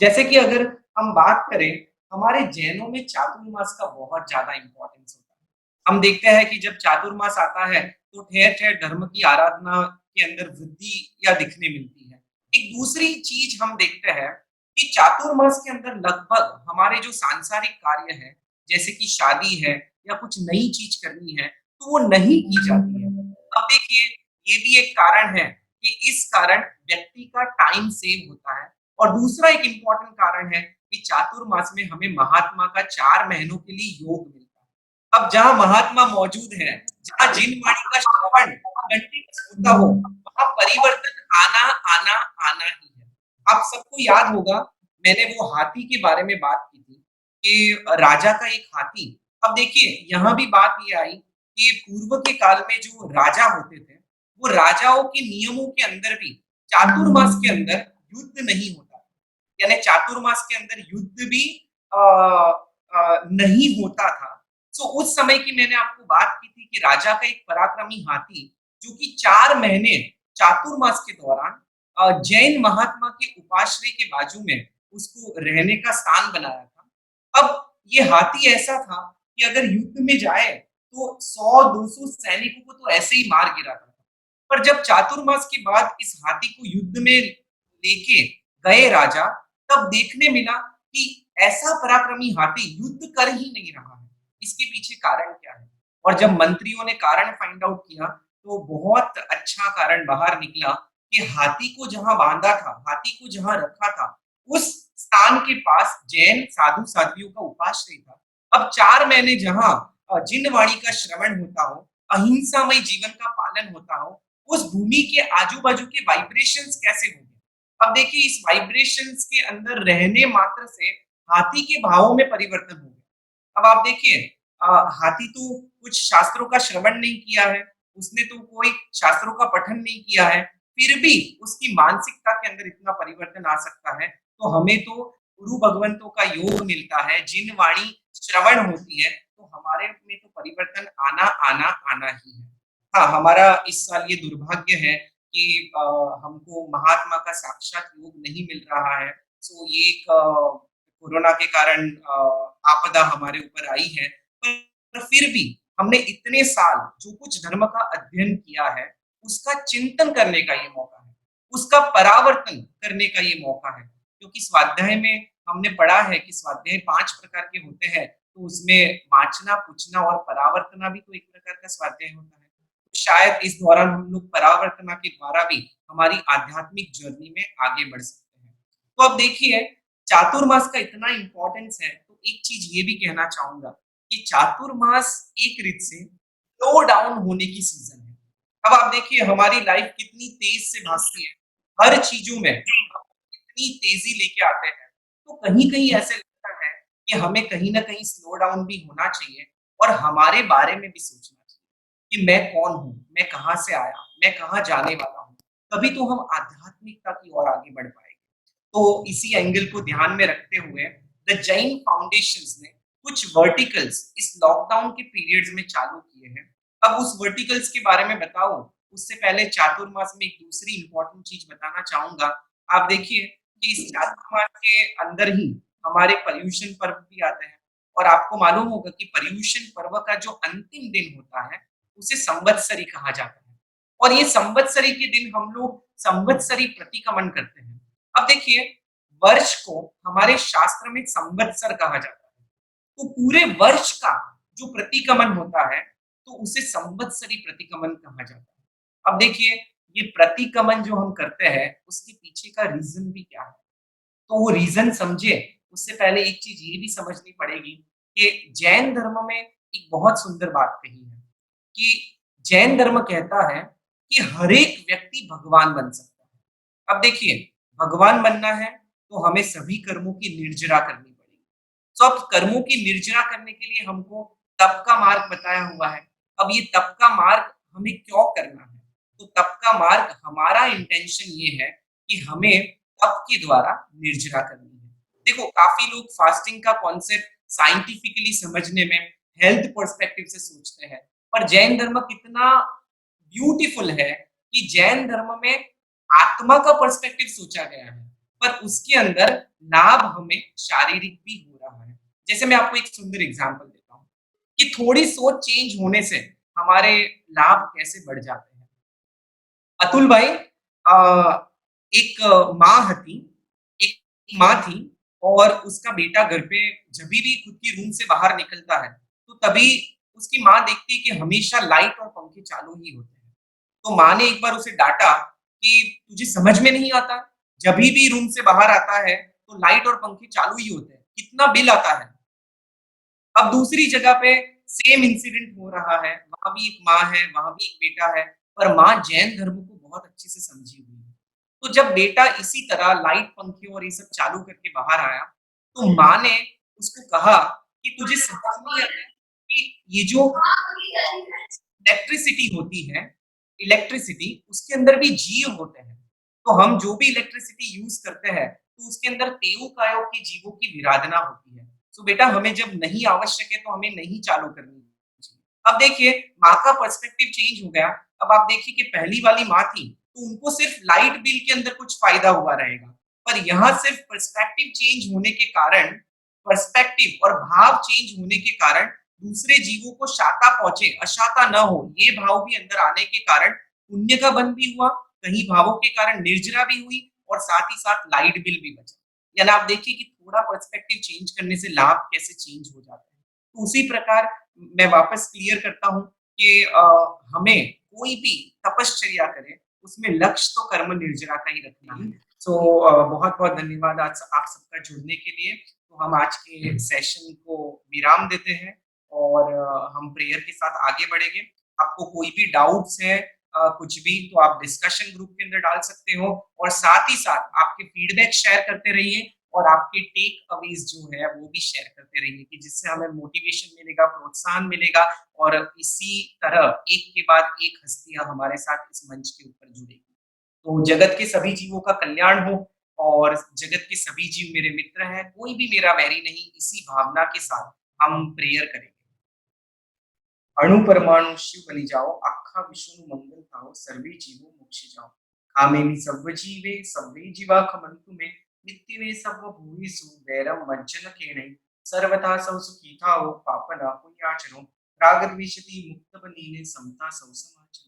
जैसे कि अगर हम बात करें, हमारे जैनों में चातुर्मास का बहुत ज़्यादा इम्पोर्टेंस होता है। हम देखते हैं कि जब चातुर्मास आता है, तो ठेर-ठेर धर्म की आराधना के अंदर वृद्धि या दिखने मिलती है। एक दूसरी चीज़ हम देखते हैं कि चातुर्मास के अंदर लगभग हमारे जो सांसारिक कार्य हैं, जैसे कि शादी है या कुछ नई चीज़ करनी है, तो वो नहीं की जाती है। अब देखिए, ये भी एक कारण है कि इस कारण व्यक्ति का टाइम सेव होता है। और दूसरा एक इम्पोर्टेंट कारण है कि चातुर्मास में हमें महात्मा का 4 महीनों के लिए योग मिलता है। अब जहाँ महात्मा मौजूद हैं, जहाँ जिन वाणी का श्रवण कंटिन्यूअस होता हो, वहाँ परिवर्तन आना, आना, आना ही है। आप सबको याद होगा, मैंने वो हाथी के बारे में बात की थी कि राजा का एक हाथी। अब देखिए, यहाँ भी बात ये आई कि पूर्व के काल में जो राजा होते थे, वो राजाओं के नियमों के अंदर भी चातुर्मास के अंदर युद्ध नहीं होता। यानी चातुर्मास के अंदर युद्ध भी नहीं होता था। सो उस समय की मैंने आपको बात की थी कि राजा का एक पराक्रमी हाथी जो कि 4 महीने चातुर्मास के दौरान जैन महात्मा के उपाश्रय के बाजू में उसको रहने का स्थान बनाया था। अब ये हाथी ऐसा था कि अगर युद्ध में जाए तो 100-200 सैनिकों को तो ऐसे ही मार गिराता था। पर जब चातुर्मास के बाद इस हाथी को युद्ध में लेके गए राजा, तब देखने मिला कि ऐसा पराक्रमी हाथी युद्ध कर ही नहीं रहा है। इसके पीछे कारण क्या है? और जब मंत्रियों ने कारण फाइंड आउट किया, तो बहुत अच्छा कारण बाहर निकला कि हाथी को जहाँ बाँधा था, हाथी को जहाँ रखा था, उस स्थान के पास जैन साधु-साध्वियों का उपाश्रय था। अब 4 महीने जहाँ जिन वाणी का श्रवण होता हो, अहिंसामय जीवन का पालन होता हो, उस भूमि के आजू-बाजू के वाइब्रेशंस कैसे होंगे? अब देखिए, इस वाइब्रेशंस के अंदर रहने मात्र से हाथी के भावों में परिवर्तन हो गया। अब आप देखिए, हाथी तो कुछ शास्त्रों का श्रवण नहीं किया है, उसने तो कोई शास्त्रों का पठन नहीं किया है, फिर भी उसकी मानसिकता के अंदर इतना परिवर्तन आ सकता है। तो हमें तो गुरु भगवंतों का योग मिलता है, जिन वाणी श्रवण होती है, तो हमारे में तो परिवर्तन आना, आना, आना ही है। हाँ, हमारा इस साल ये दुर्भाग्य है कि हमको महात्मा का साक्षात योग नहीं मिल रहा है। सो ये एक कोरोना के कारण आपदा हमारे ऊपर आई है। पर फिर भी हमने इतने साल जो कुछ धर्म का अध्ययन किया है, उसका चिंतन करने का ये मौका है। उसका परावर्तन करने का ये मौका है। क्योंकि स्वाध्याय में हमने पढ़ा है कि स्वाध्याय 5 प्रकार के होते हैं, तो उसमें वाचना, पूछना और परावर्तना भी तो एक प्रकार का स्वाध्याय होता है। शायद इस दौरान हम लोग परावर्तना के द्वारा भी हमारी आध्यात्मिक जर्नी में आगे बढ़ सकते हैं। तो अब देखिए, चातुर्मास का इतना इम्पोर्टेंस है, तो एक चीज़ ये भी कहना चाहूँगा कि चातुर्मास एक रीत से स्लो डाउन होने की सीज़न है। अब आप देखिए, हमारी लाइफ़ कितनी तेज़ से भागती है, हर चीज़ों में हम इतनी तेज़ी लेके आते हैं, तो कहीं-कहीं ऐसे लगता है कि हमें कहीं न कहीं स्लो डाउन भी होना चाहिए और हमारे बारे में भी सोचना चाहिए। कि मैं कौन हूँ? मैं कहाँ से आया? मैं कहाँ जाने वाला हूँ? तभी तो हम आध्यात्मिकता की ओर आगे बढ़ पाएँगे। तो इसी एंगल को ध्यान में रखते हुए द जैन फाउंडेशंस ने कुछ वर्टिकल्स इस लॉकडाउन के पीरियड्स में चालू किए हैं। अब उस वर्टिकल्स के बारे में बताऊँ, उससे पहले चातुर्मास में एक दूसरी इम्पोर्टेंट चीज़ बताना चाहूँगा। आप देखिए कि इस चातुर्मास के अंदर ही हमारे पर्युषण पर्व भी आते हैं और आपको मालूम होगा कि पर्युषण पर्व का जो अंतिम दिन होता है, उसे संवत्सरी कहा जाता है। और ये संवत्सरी के दिन हम लोग संवत्सरी प्रतिक्रमण करते हैं। अब देखिए, वर्ष को हमारे शास्त्र में संवत्सर कहा जाता है। तो पूरे वर्ष का जो प्रतिक्रमण होता है, तो उसे संवत्सरी प्रतिक्रमण कहा जाता है। अब देखिए, ये प्रतिक्रमण जो हम करते हैं, उसके पीछे का रीज़न भी क्या है? तो वो रीज़न समझे, उससे पहले एक चीज़ ये भी समझनी पड़ेगी कि जैन धर्म में एक बहुत सुंदर बात कही है कि जैन धर्म कहता है कि हर एक व्यक्ति भगवान बन सकता है। अब देखिए, भगवान बनना है, तो हमें सभी कर्मों की निर्जरा करनी पड़ेगी। तो अब कर्मों की निर्जरा करने के लिए हमको तप का मार्ग बताया हुआ है। अब ये तप का मार्ग हमें क्यों करना है? तो तप का मार्ग हमारा इंटेंशन ये है कि हमें तप के द्वारा निर्जरा करनी है। देखो, काफ़ी लोग फास्टिंग का कॉन्सेप्ट साइंटिफिकली समझने में हेल्थ पर्सपेक्टिव से सोचते हैं। पर जैन धर्म कितना ब्यूटीफुल है कि जैन धर्म में आत्मा का पर्सपेक्टिव सोचा गया है। पर उसके अंदर लाभ हमें शारीरिक भी हो रहा है। जैसे मैं आपको एक सुंदर एग्ज़ाम्पल देता हूँ, कि थोड़ी सोच चेंज होने से हमारे लाभ कैसे बढ़ जाते हैं। अतुल भाई एक माँ हती एक माँ थी और उसका बेटा घर पे जभी भी खुद की रूम से बाहर निकलता है, तो तभी उसकी माँ देखती है कि हमेशा लाइट और पंखे चालू ही होते हैं। तो माँ ने एक बार उसे डाँटा कि तुझे समझ में नहीं आता? जभी भी रूम से बाहर आता है, तो लाइट और पंखे चालू ही होते हैं, कितना बिल आता है? अब दूसरी जगह पे सेम इंसिडेंट हो रहा है, वहाँ भी एक माँ है, वहाँ भी एक बेटा है, पर माँ जैन धर्म को बहुत अच्छे से समझी हुई है। तो जब बेटा इसी तरह लाइट, पंखे और ये सब चालू करके बाहर आया, तो माँ ने उसको कहा कि तुझे समझ नहीं आता है कि ये जो इलेक्ट्रिसिटी होती है, इलेक्ट्रिसिटी उसके अंदर भी जीव होते हैं। तो हम जो भी इलेक्ट्रिसिटी यूज़ करते हैं, तो उसके अंदर तेऊ-कायो के जीवों की विराधना होती है। सो बेटा हमें जब नहीं आवश्यक है तो हमें नहीं चालू करनी चाहिए। अब देखिए माँ का पर्सपेक्टिव चेंज हो गया। अब आप देखिए कि पहली वाली माँ थी, तो उनको सिर्फ लाइट बिल के अंदर कुछ फ़ायदा हुआ रहेगा। पर यहाँ सिर्फ पर्सपेक्टिव चेंज होने के कारण पर्सपेक्टिव और भाव चेंज होने के कारण दूसरे जीवों को शाता पहुँचे, अशाता ना हो, ये भाव भी अंदर आने के कारण पुण्य का बन भी हुआ, कहीं भावों के कारण निर्जरा भी हुई और साथ ही साथ लाइट बिल भी बचा। यानी आप देखिए कि थोड़ा पर्सपेक्टिव चेंज करने से लाभ कैसे चेंज हो जाते हैं। तो उसी प्रकार मैं वापस क्लियर करता हूँ कि हमें कोई भी तपश्चर्या करें, उसमें लक्ष्य तो कर्म निर्जरा का ही रखना है। सो बहुत-बहुत धन्यवाद आज आप सबका जुड़ने के लिए। तो हम आज के सेशन को विराम देते हैं और हम प्रेयर के साथ आगे बढ़ेंगे। आपको कोई भी डाउट्स है कुछ भी तो आप डिस्कशन ग्रुप के अंदर डाल सकते हो और साथ ही साथ आपके फीडबैक शेयर करते रहिए और आपके टेक अवेज़ जो है वो भी शेयर करते रहिए कि जिससे हमें मोटिवेशन मिलेगा, प्रोत्साहन मिलेगा और इसी तरह एक के बाद एक हस्तियाँ हमारे साथ इस मंच के ऊपर जुड़ेंगी। तो जगत के सभी जीवों का कल्याण हो और जगत के सभी जीव मेरे मित्र हैं, कोई भी मेरा वैरी नहीं, इसी भावना के साथ हम प्रेयर करेंगे। अणु परमाणु शिव बनि जाओ, आखा विश्व नु मंगल थाओ, सर्वे जीवो मोक्षे जाओ। कामेमि सर्व जीवे, सर्वे जीवा खमन्तु मे, नित्य वे सर्व भूरिसु, वैरम मज्जन केणै, सर्वथा सौ सुखी थाओ, पापना पुण्याचनो, राग द्वेषति मुक्त बनीने समता सौ समाचरो।